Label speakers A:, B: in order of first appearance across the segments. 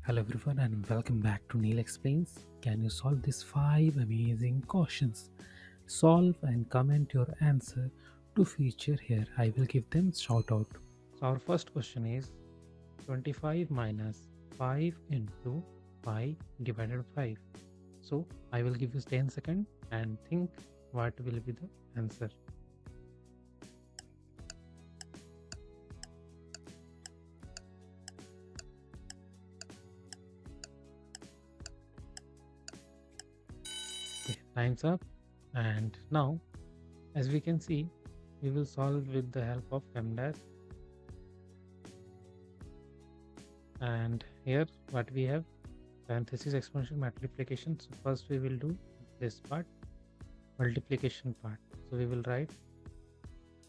A: Hello everyone and welcome back to Neil Explains. Can you solve these 5 amazing questions? Solve and comment your answer to feature here. I will give them shout out. So our first question is 25 minus 5 into 5 divided by 5. So I will give you 10 seconds and think what will be the answer. Okay, time's up. And now as we can see, we will solve with the help of MDAS. And here what we have, parenthesis, exponential, multiplication. So first we will do this part, multiplication part. So we will write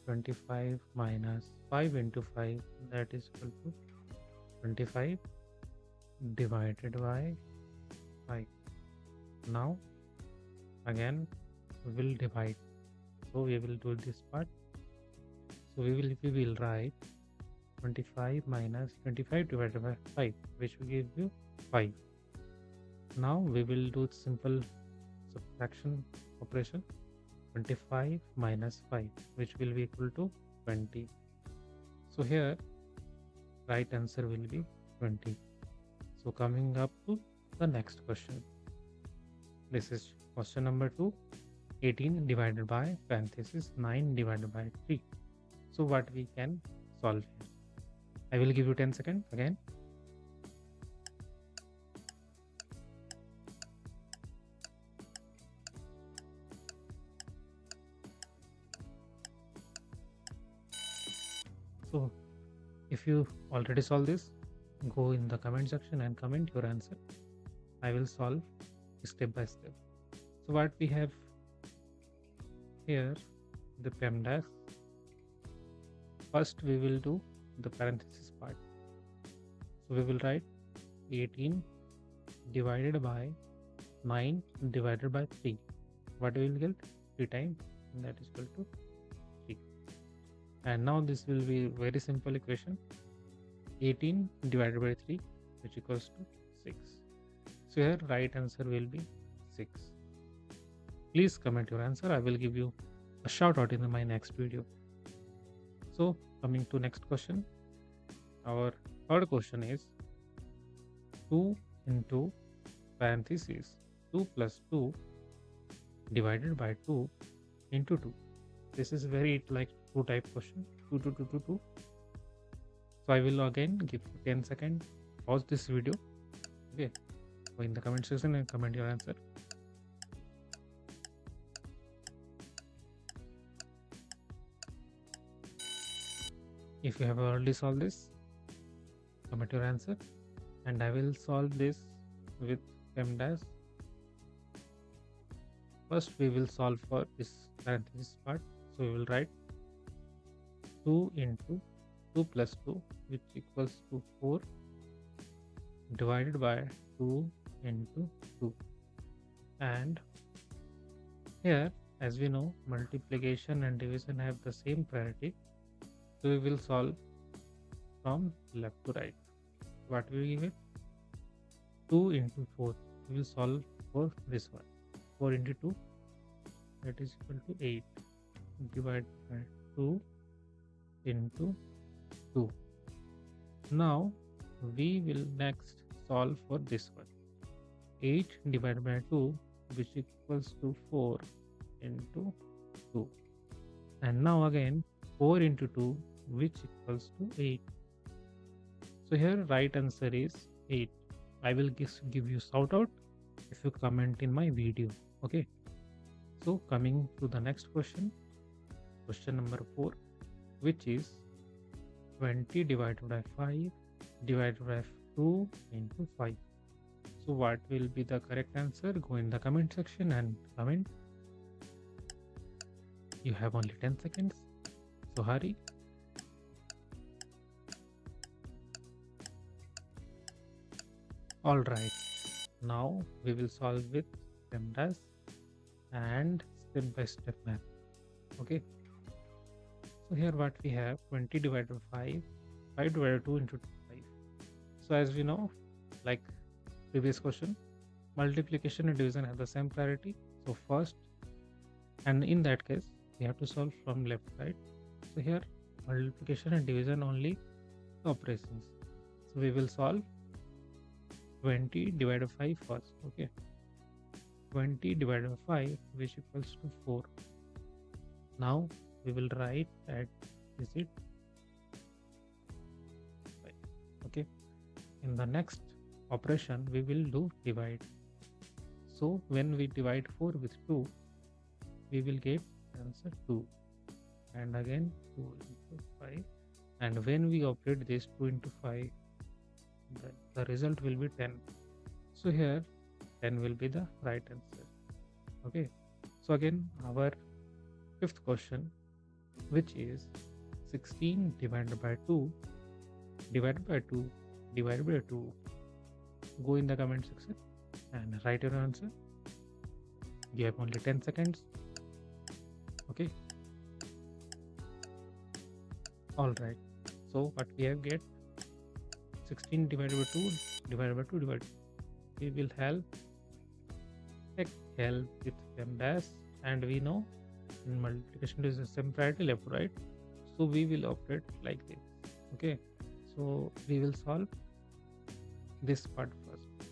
A: 25 minus 5 into 5, that is equal to 25 divided by 5. Now again we will divide, so we will do this part. So we will write 25 minus 25 divided by 5, which will give you 5. Now we will do simple subtraction operation. 25 minus 5, which will be equal to 20. So here right answer will be 20. So coming up to the next question. This is question number 2. 18 divided by parenthesis 9 divided by 3. So what we can solve here? I will give you 10 seconds again. So if you already solved this, go in the comment section and comment your answer. I will solve step by step. So what we have here, the PEMDAS. First we will do the parenthesis part. So we will write 18 divided by 9 divided by 3. What we will get? 3 times, and that is equal to 3. And now this will be very simple equation. 18 divided by 3, which equals to 6. So here right answer will be 6. Please comment your answer. I will give you a shout out in my next video. So coming to next question. Our third question is 2 into parenthesis 2 plus 2 divided by 2 into 2. This is very like 2 type question. 2, 2, 2, 2, 2. So I will again give you 10 seconds. Pause this video. Okay. Go in the comment section and comment your answer. If you have already solved this, comment your answer, and I will solve this with PEMDAS. First we will solve for this parenthesis part. So we will write 2 into 2 plus 2, which equals to 4, divided by 2 into 2. And here, as we know, multiplication and division have the same priority. So we will solve from left to right. What will we get? 2 into 4. We will solve for this one. 4 into 2, that is equal to 8, divided by 2 into 2. Now we will next solve for this one. 8 divided by 2, which equals to 4 into 2. And now again 4 into 2, which equals to 8. So here right answer is 8. I will give you shout out if you comment in my video. Okay. So coming to the next question. Question number 4, which is 20 divided by 5 divided by 2 into 5. So what will be the correct answer? Go in the comment section and comment. You have only 10 seconds. So hurry. Alright. Now we will solve with PEMDAS and step by step math. Okay. So here what we have, 20 divided by 5, 5 divided by 2 into 5. So as we know, like previous question, multiplication and division have the same priority. So first, and in that case, we have to solve from left side. So here, multiplication and division only operations. So we will solve 20 divided by 5 first. Okay, 20 divided by 5, which equals to 4. Now we will write at digit 5. Okay, in the next operation we will do divide. So when we divide 4 with 2, we will get answer 2, and again 2 into 5, and when we operate this 2 into 5, the result will be 10. So here 10 will be the right answer. Okay, so again our fifth question, which is 16 divided by 2 divided by 2 divided by 2. Go in the comment section and write your answer. You have only 10 seconds. Okay, all right, so what we have get, 16 divided by 2 divided by 2 divided. We will take help with m dash, and we know in multiplication is the same priority left right, so we will operate like this. Okay, so we will solve this part first.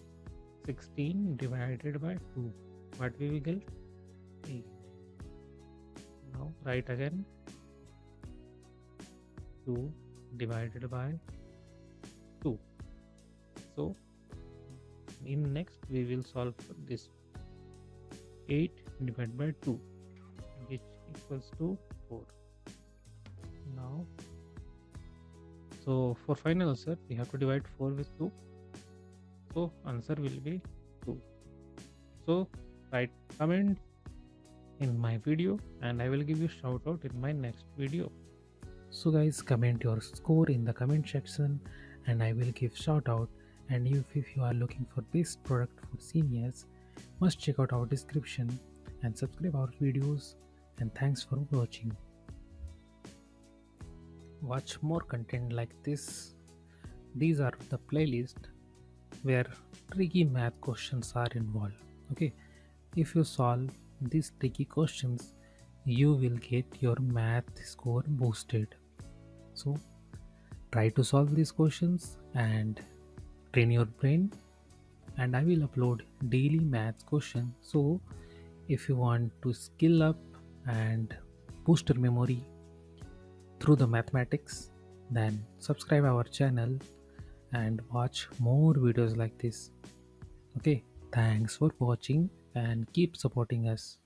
A: 16 divided by 2, what we will get? 3. Now write again 2 divided by 2. So in next we will solve for this 8 divided by 2, which equals to 4. Now, so for final answer we have to divide 4 with 2, so answer will be 2. So write comment in my video and I will give you shout out in my next video.
B: So guys, comment your score in the comment section and I will give shout out. And if you are looking for best product for seniors, must check out our description and subscribe our videos, and thanks for watching. Watch more content like this. These are the playlist where tricky math questions are involved. Okay, if you solve these tricky questions, you will get your math score boosted. So try to solve these questions and train your brain, and I will upload daily math questions. So if you want to skill up and boost your memory through the mathematics, then subscribe our channel and watch more videos like this. Okay, thanks for watching and keep supporting us.